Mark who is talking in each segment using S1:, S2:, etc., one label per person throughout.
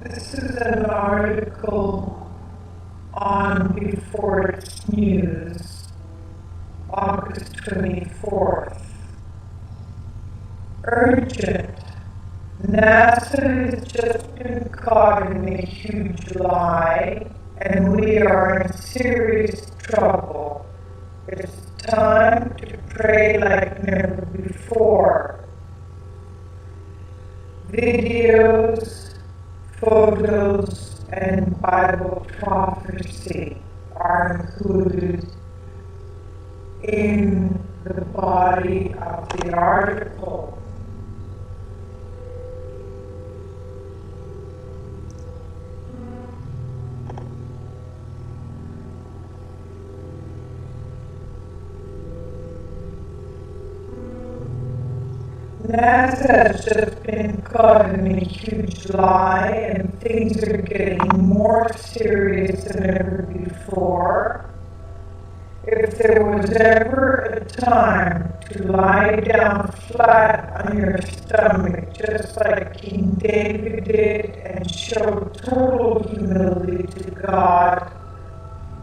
S1: This is an article on Before It's News, August 24th. Urgent. NASA has just been caught in a huge lie, and we are in serious trouble. It's time to pray like never before. Videos, photos, and Bible prophecy are included in the body of the article. NASA has just been caught in a huge lie, and things are getting more serious than ever before. If there was ever a time to lie down flat on your stomach, just like King David did, and show total humility to God,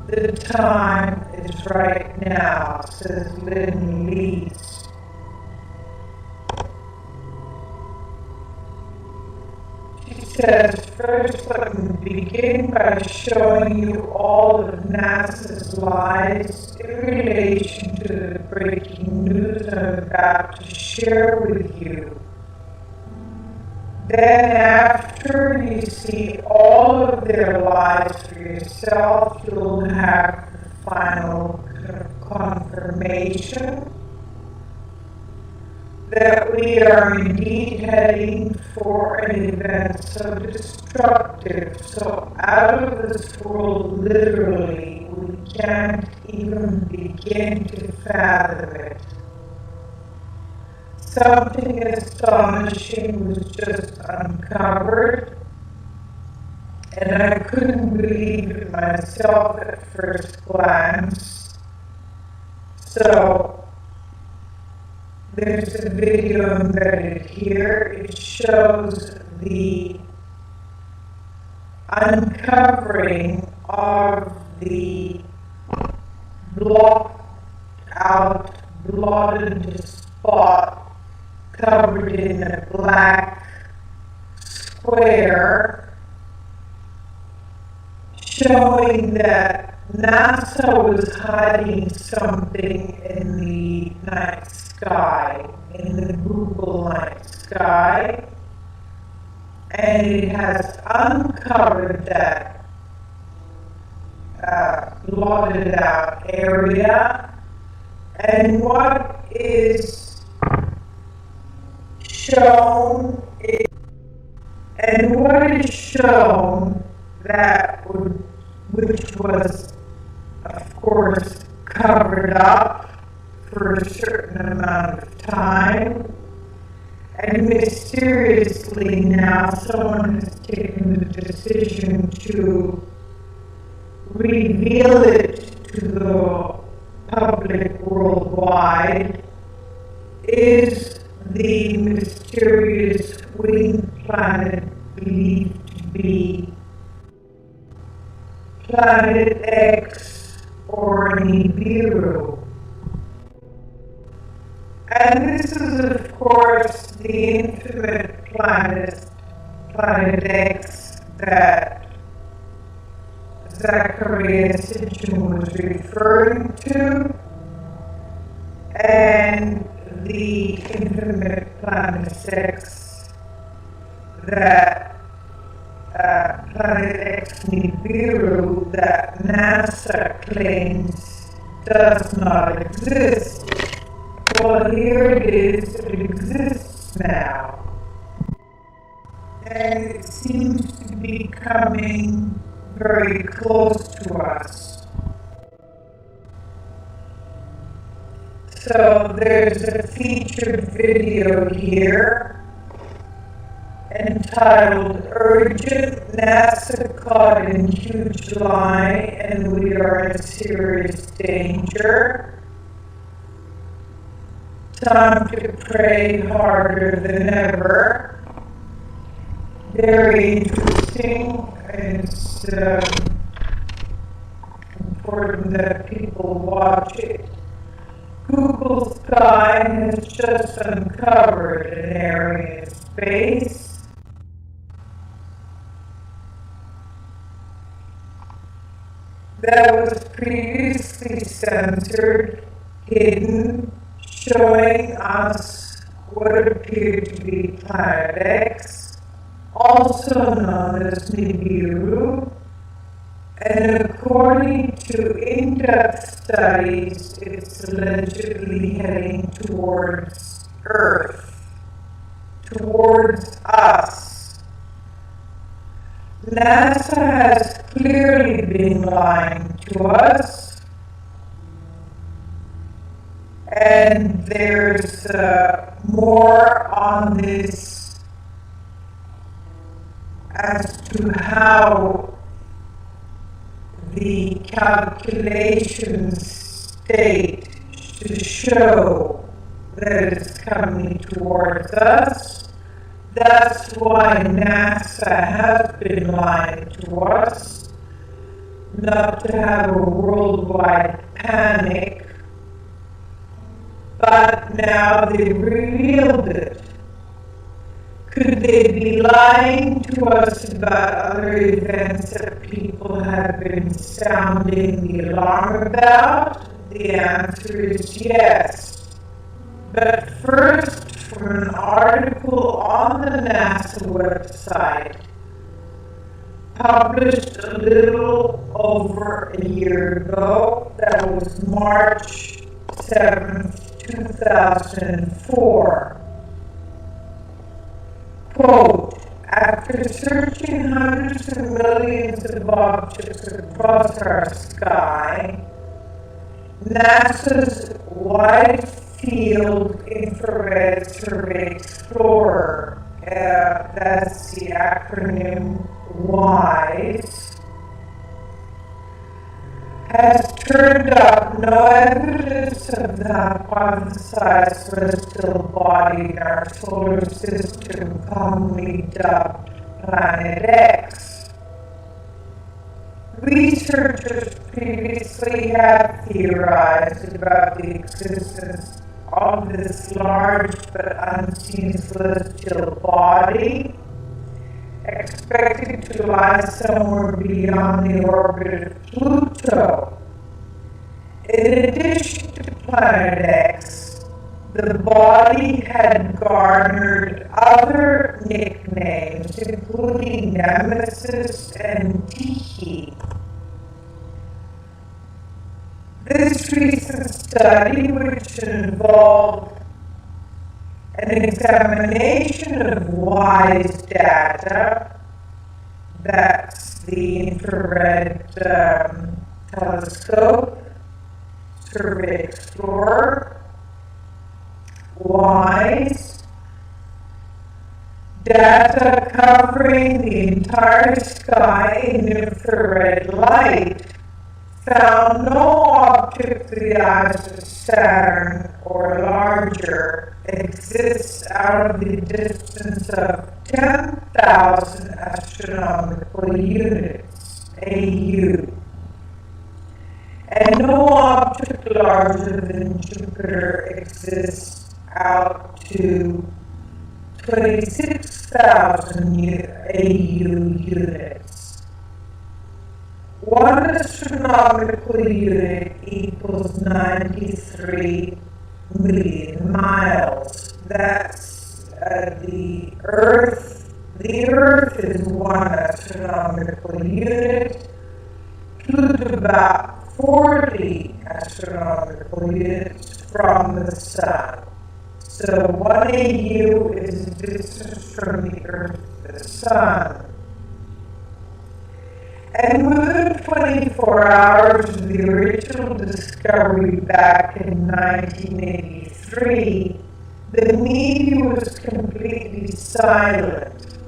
S1: the time is right now, says Lynn Lees. She says, first let me begin by showing you all of NASA's lies in relation to the breaking news I'm about to share with you. Then after you see all of their lies for yourself, you'll have the final confirmation that we are indeed heading for an event so destructive, so out of this world literally, we can't even begin to fathom it. Something astonishing was just uncovered, and I couldn't believe it myself at first glance. So, there's a video embedded here. It shows the uncovering of the blocked out, blotted spot covered in a black square, showing that NASA was hiding something in the night sky, in the Google night sky, and it has uncovered that blotted out area, and what is shown is, that which was of course covered up for a certain amount of time, and mysteriously now someone has taken the decision to reveal it to the public worldwide, is the mysterious winged planet believed to be Planet X or Nibiru. And this is, of course, the infinite planet X, that Zacharias Sitchin was referring to, and the infinite planet X that Planet X Nibiru that NASA claims does not exist. Well, here it is, it exists now. And it seems to be coming very close to us. So there's a featured video here entitled Urgent, NASA Caught in Huge Lie and We Are in Serious Danger. Time to pray harder than ever. very interesting. It's important that people watch it. Google Sky has just uncovered an area in space that was previously censored, hidden, showing us what appeared to be Planet X, also known as Nibiru, and according to in-depth studies, it's allegedly heading towards Earth, towards us. NASA has clearly been lying to us, and there's more on this as to how the calculations state to show that it's coming towards us. That's why NASA has been lying to us, not to have a worldwide panic, but now they revealed it. Could they be lying to us about other events that people have been sounding the alarm about? The answer is yes. But first, from an article on the NASA website, published a little over a year ago, that was March 7th, 2004. Quote, after searching hundreds of millions of objects across our sky, NASA's Wide Field Infrared Survey Explorer, that's the acronym WISE, has turned up no evidence of the hypothesized celestial body in our solar system, commonly dubbed Planet X. Researchers previously had theorized about the existence of this large but unseen celestial body, expected to lie somewhere beyond the orbit of Pluto. In addition to Planet X, the body had garnered other nicknames, including Nemesis and Tiki. This recent study, which involved an examination of WISE data, that's the infrared telescope, Survey Explorer, WISE, data covering the entire sky in infrared light, found no object the size of Saturn or larger exists out of the distance of 10,000 astronomical units, AU, and no object larger than Jupiter exists out to 26,000 AU units. One astronomical unit equals 93 million miles. That's the Earth. The Earth is one astronomical unit, Pluto about 40 astronomical units from the Sun. So 1 AU is the distance from the Earth to the Sun. And within 24 hours of the original discovery back in 1983, the media was completely silent.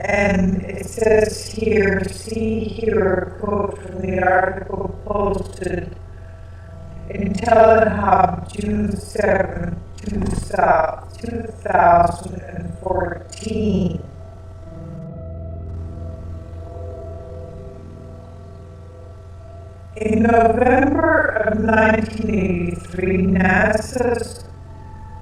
S1: And it says here, see here a quote from the article posted in Telehub June 7, 2014. In November of 1983, NASA's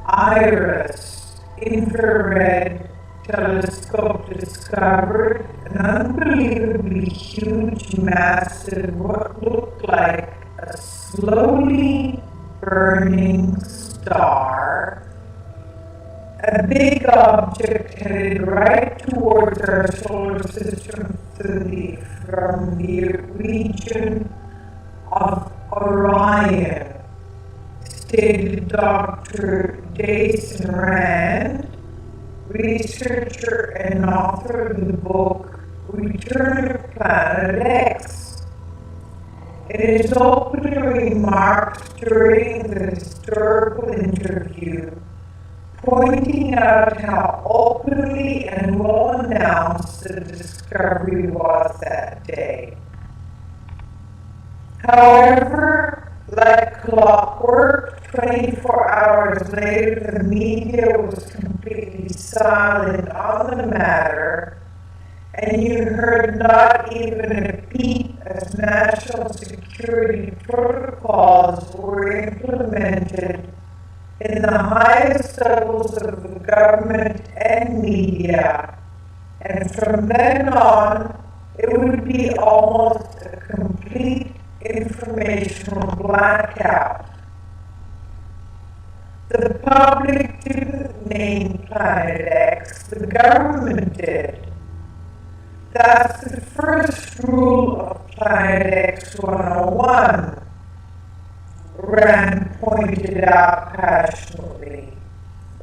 S1: IRIS infrared telescope discovered an unbelievably huge, massive, what looked like a slowly burning star, a big object headed right towards our solar system from the region of Orion, stated Dr. Jason Rand, researcher and author of the book Return of Planet X. In his opening remarks during the historical interview, pointing out how openly and well announced the discovery was that day. However, like clockwork, 24 hours later, the media was completely silent on the matter, and you heard not even a peep as national security protocols were implemented in the highest levels of the government and media. And from then on, it would be almost a complete informational blackout. The public didn't name Planet X, the government did. That's the first rule of Planet X 101, Rand pointed out passionately.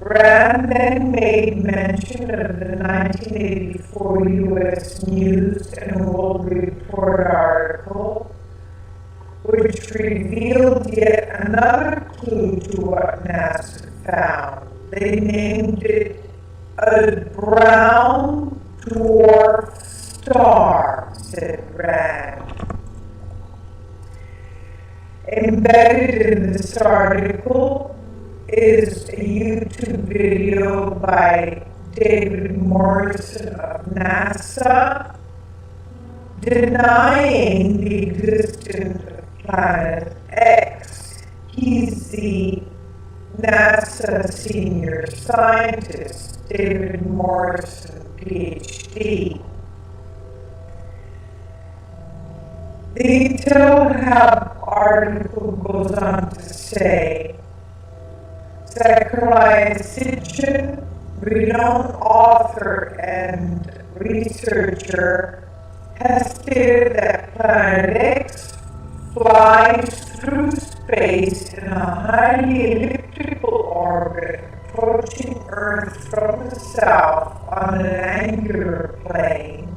S1: Rand then made mention of the 1984 U.S. News and World Report article, which revealed yet another clue to what NASA found. They named it a brown dwarf star, said Rand. Embedded in this article is a YouTube video by David Morrison of NASA denying the existence of Planet X. He's the NASA senior scientist, David Morrison, PhD. The Telehab article goes on to say, Zachariah Sitchin, renowned author and researcher, has stated that Planet X flies through space in a highly elliptical orbit, approaching Earth from the south on an angular plane,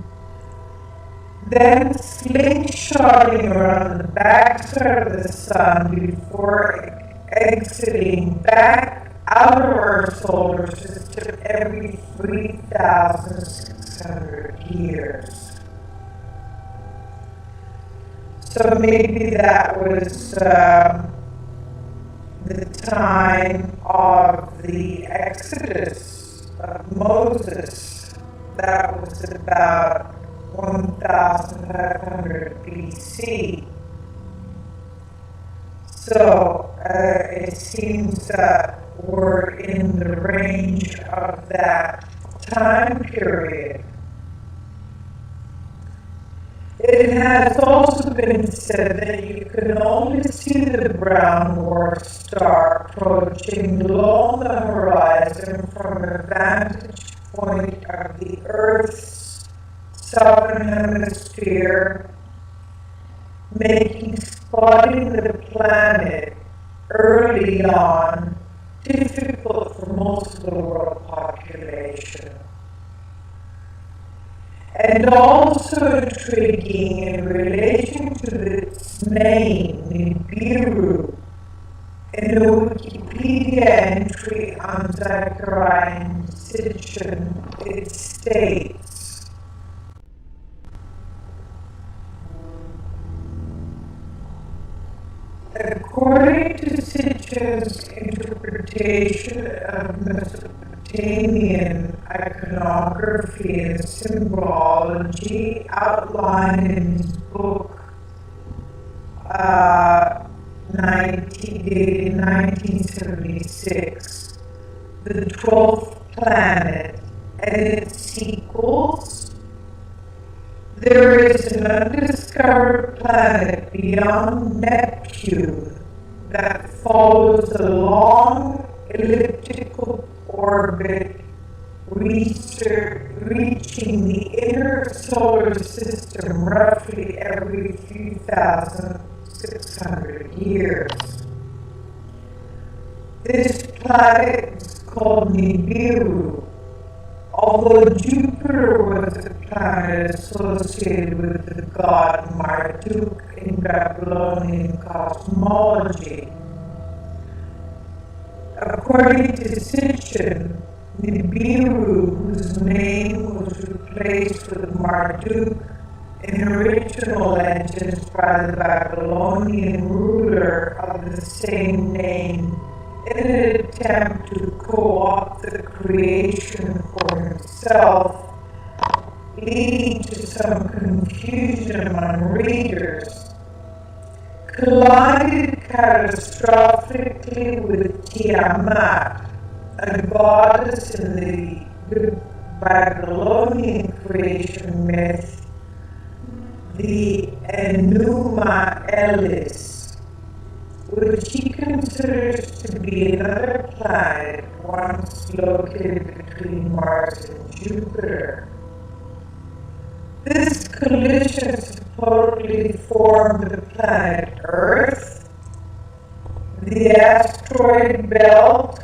S1: then slingshotting around the backside of the sun before exiting back out of our solar system every 3,600 years. So maybe that was the time of the Exodus of Moses. That was about 1,500 BC. So it seems that we're in the range of that time period. It has also been said that you can only see the brown dwarf star approaching below the horizon from a vantage point of the Earth's southern hemisphere, making spotting the planet early on difficult for most of the world population. And also intriguing in relation to its name, Nibiru. In the Wikipedia entry on Zachariah Sitchin, it states, according to Sitchin's interpretation of Mesopotamian iconography and symbology outlined in his book dated 1976, the 12th planet, and its sequels. There is an undiscovered planet beyond Neptune that follows a long elliptical orbit, reaching the inner solar system roughly every 3,600 years. This planet is called Nibiru. Although Jupiter was a planet associated with the god Marduk in Babylonian cosmology, according to Sitchin, Nibiru, whose name was replaced with Marduk in original legends by the Babylonian ruler of the same name, in an attempt to co-opt the creation for himself, leading to some confusion among readers, collided catastrophically with Tiamat, a goddess in the Babylonian creation myth, the Enuma Elis, which he considers to be another planet once located between Mars and Jupiter. This collision supposedly formed the planet Earth, the asteroid belt,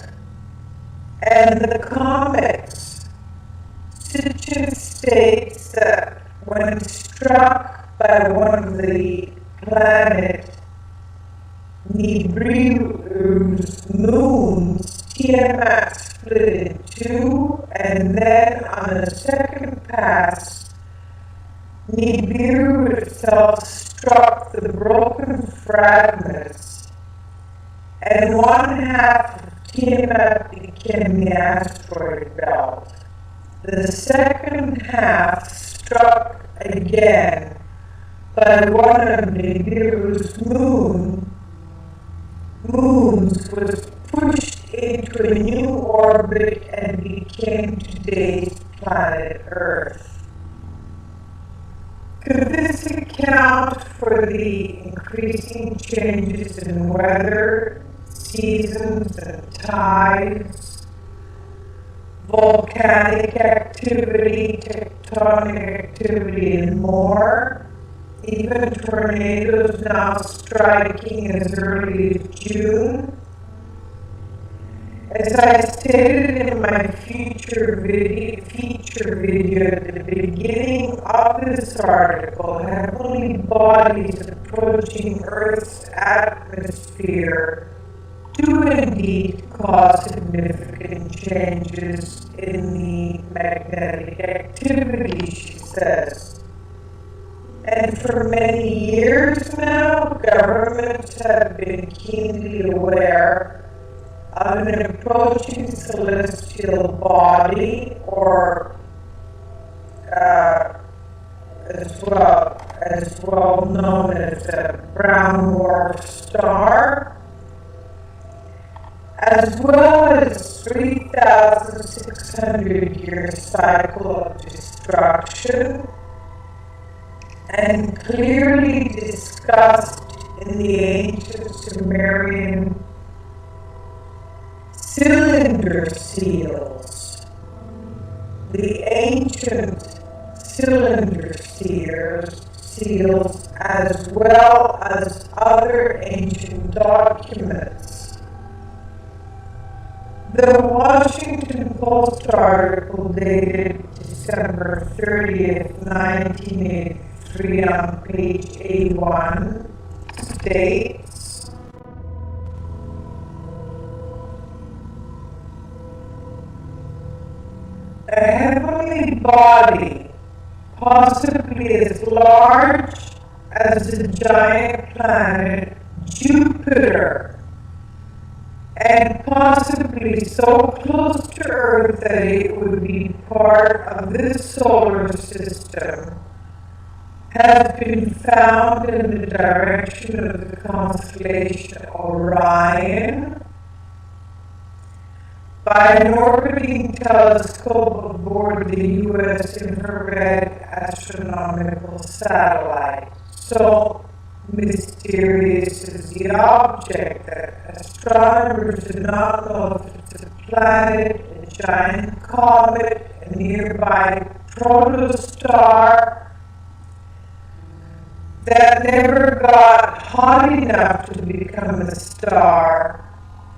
S1: and the comets. Sitchin states that when struck by one of the planets, Nibiru's moons, Tiamat split in two, and then on a second pass, Nibiru itself struck the broken fragments, and one half of Tiamat became the asteroid belt. The second half struck again by one of Nibiru's moons was pushed into a new orbit and became today's planet Earth. Could this account for the increasing changes in weather, seasons, and tides, volcanic activity, tectonic activity, and more? Even tornadoes now striking as early as June. As I stated in my feature video at the beginning of this article, heavenly bodies approaching Earth's atmosphere do indeed cause significant changes in the magnetic activity, she says. And for many years now, governments have been keenly aware of an approaching celestial body, or as well known as a brown dwarf star, as well as 3,600-year cycle of destruction, and clearly discussed in the ancient Sumerian cylinder seals. The ancient cylinder seals, as well as other ancient documents. The Washington Post article dated December 30th, 1983 on page A1 states, a heavenly body, possibly as large as the giant planet Jupiter, and possibly so close to Earth that it would be part of this solar system, have been found in the direction of the constellation Orion by an orbiting telescope aboard the U.S. infrared astronomical satellite. So mysterious is the object that astronomers do not know if it's a planet, a giant comet, a nearby protostar that never got hot enough to become a star,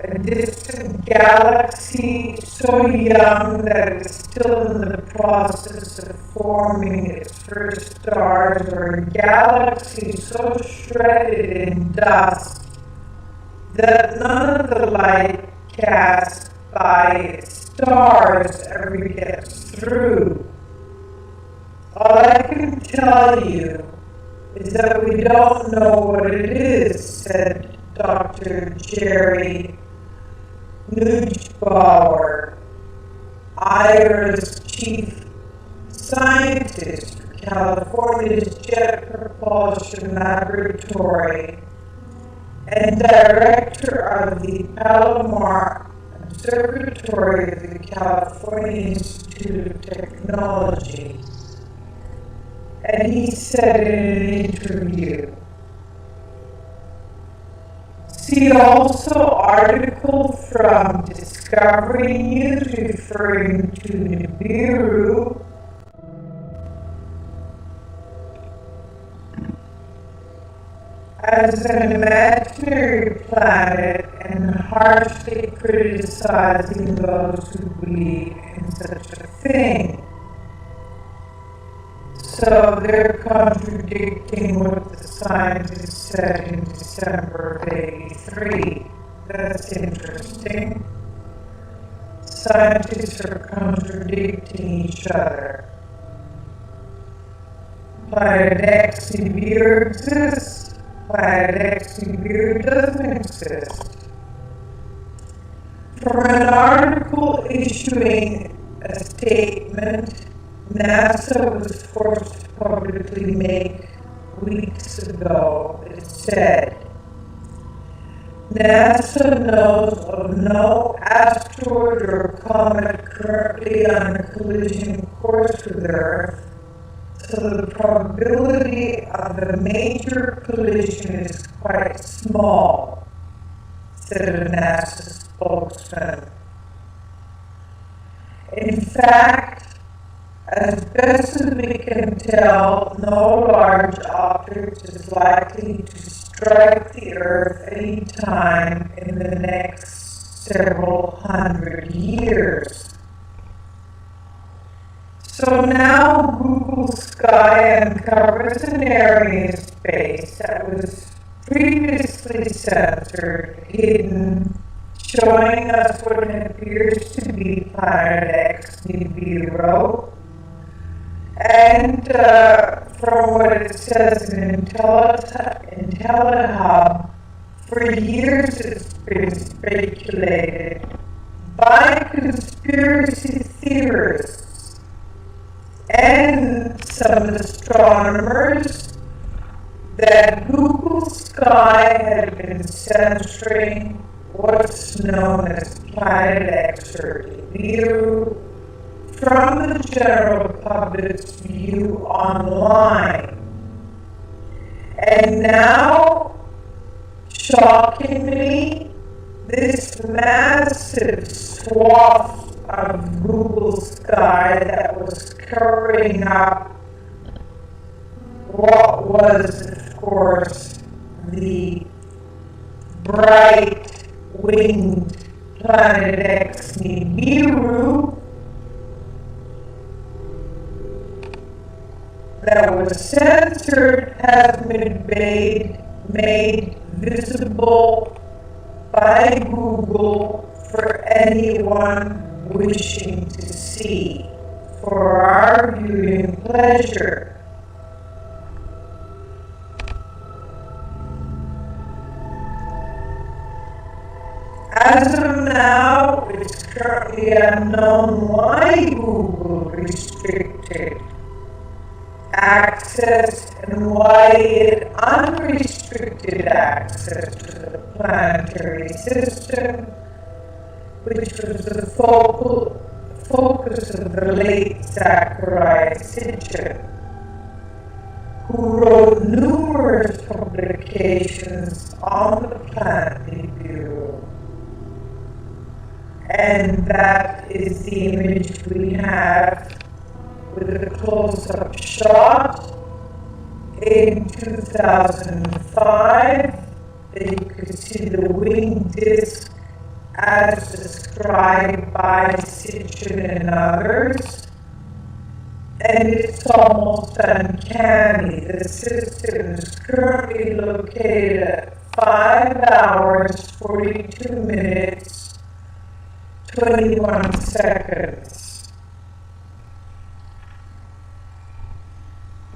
S1: a distant galaxy so young that it's still in the process of forming its first stars, or a galaxy so shredded in dust that none of the light cast by its stars ever gets through. All I can tell you is that we don't know what it is, said Dr. Jerry Nugebauer, IRA's chief scientist for California's Jet Propulsion Laboratory and director of the Palomar Observatory of the California Institute of Technology. And he said in an interview, see also article from Discovery News referring to Nibiru as an imaginary planet and harshly criticizing those who believe in such a thing. So they're contradicting what the scientists said in December of '83. That's interesting. Scientists are contradicting each other. Planet X Nibiru exists. Planet X Nibiru doesn't exist. From an article issuing a statement NASA was forced to publicly make weeks ago, it said, NASA knows of no asteroid or comet currently on a collision course with Earth, so the probability of a major collision is quite small, said a NASA spokesman. In fact, as best as we can tell, no large object is likely to strike the Earth any time in the next several hundred years. So now Google Sky uncovers an area in space that was previously censored, hidden, showing us what appears to be Planet X Nibiru. And from what it says in IntelliHub, for years it's been speculated by conspiracy theorists and some astronomers that Google Sky had been censoring what's known as Planet X or Nibiru from the general public's view online. And now, shockingly, this massive swath of Google Sky that was covering up what was, of course, the bright winged Planet X Nibiru that was censored has been made visible by Google for anyone wishing to see, for our viewing pleasure. As of now, it's currently unknown why Google restricted access and wide, unrestricted access to the planetary system, which was the focus of the late Zachariah Sitchin, who wrote numerous publications on the planet Nibiru. And that is the image we have with a close-up shot in 2005. You could see the wing disk as described by Sitchin and others. And it's almost uncanny. The system is currently located at 5 hours, 42 minutes, 21 seconds.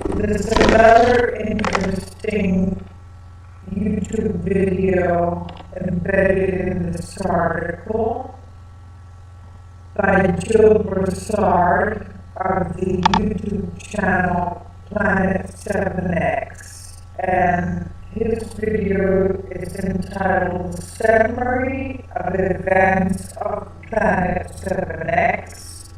S1: There's another interesting YouTube video embedded in this article by Joe Broussard of the YouTube channel Planet 7X, and his video is entitled Summary of Events of Planet 7X.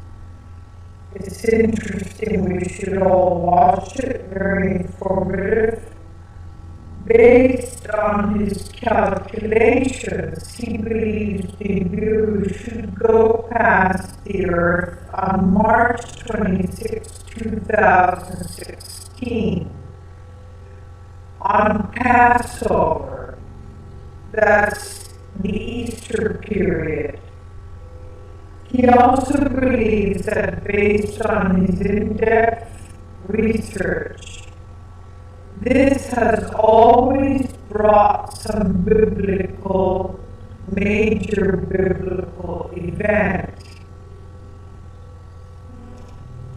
S1: It's interesting, we should all watch it, very informative. Based on his calculations, he believes Nibiru should go past the Earth on March 26, 2016, on Passover. That's the Easter period. He also believes that based on his in-depth research, this has always brought some major biblical event.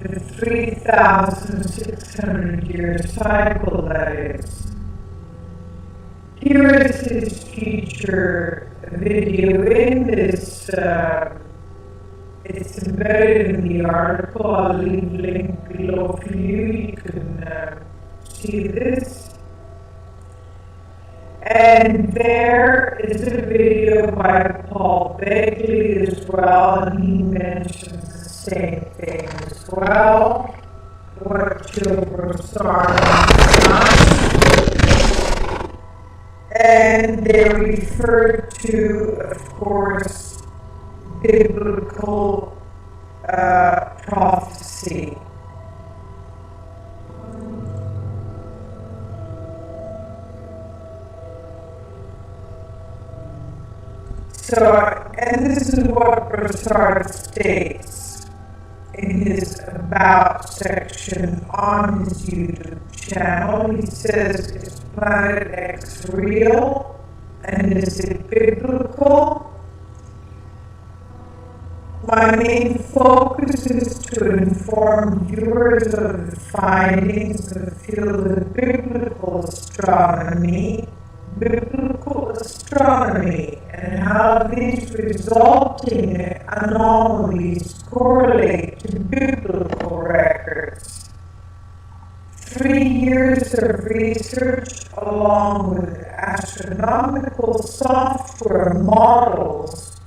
S1: The 3,600-year cycle, that is. Here is his feature video in this. It's embedded in the article. I'll leave a link below for you. You can see this. And there is a video by Paul Begley as well, and he mentions the same thing as well. What Joe Broussard has done. And they refer to, of course, biblical prophecy. So, and this is what Broussard states in his About section on his YouTube channel. He says, is Planet X real? And is it biblical? My main focus is to inform viewers of the findings of the field of biblical astronomy, and how these resulting anomalies correlate to biblical records. 3 years of research, along with astronomical software models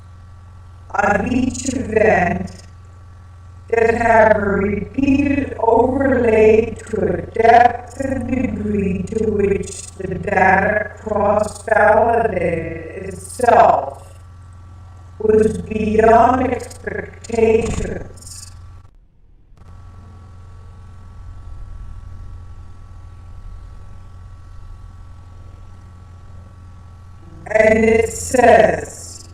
S1: of each event that have a repeated overlay to a depth and degree to which the data cross-validated itself was beyond expectations. And it says,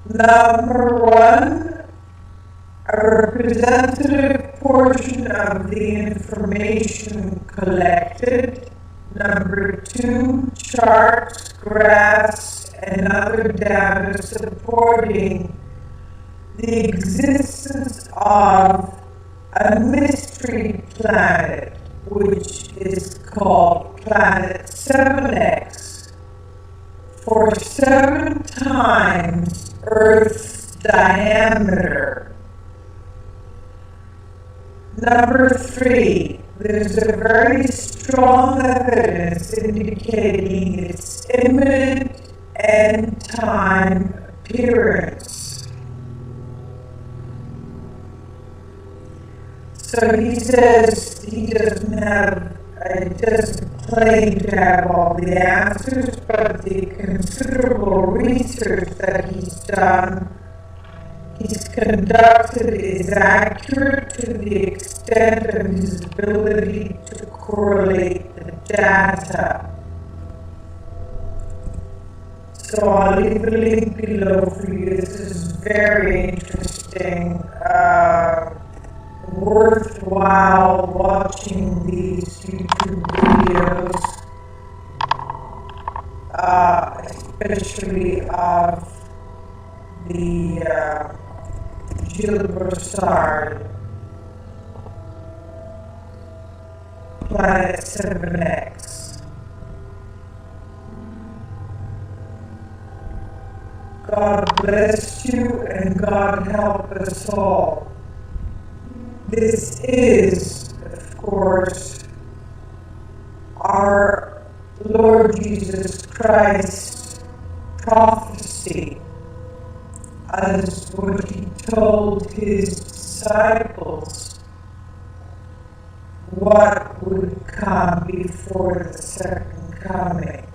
S1: number one, a representative portion of the information collected. Number two, charts, graphs, and other data supporting the existence of a mystery planet, which is called Planet 7X, for 7 times Earth's diameter. Number three, there's a very strong evidence indicating its imminent end time appearance. So he says he doesn't claim to have all the answers, but the considerable research that he's done, he's conducted is accurate to the extent of his ability to correlate the data. So I'll leave a link below for you. This is very interesting. Worthwhile watching these YouTube videos, especially of the Gilles Broussard Planet 7X. God bless you and God help us all. This is, of course, our Lord Jesus Christ's prophecy as what he told his disciples what would come before the second coming.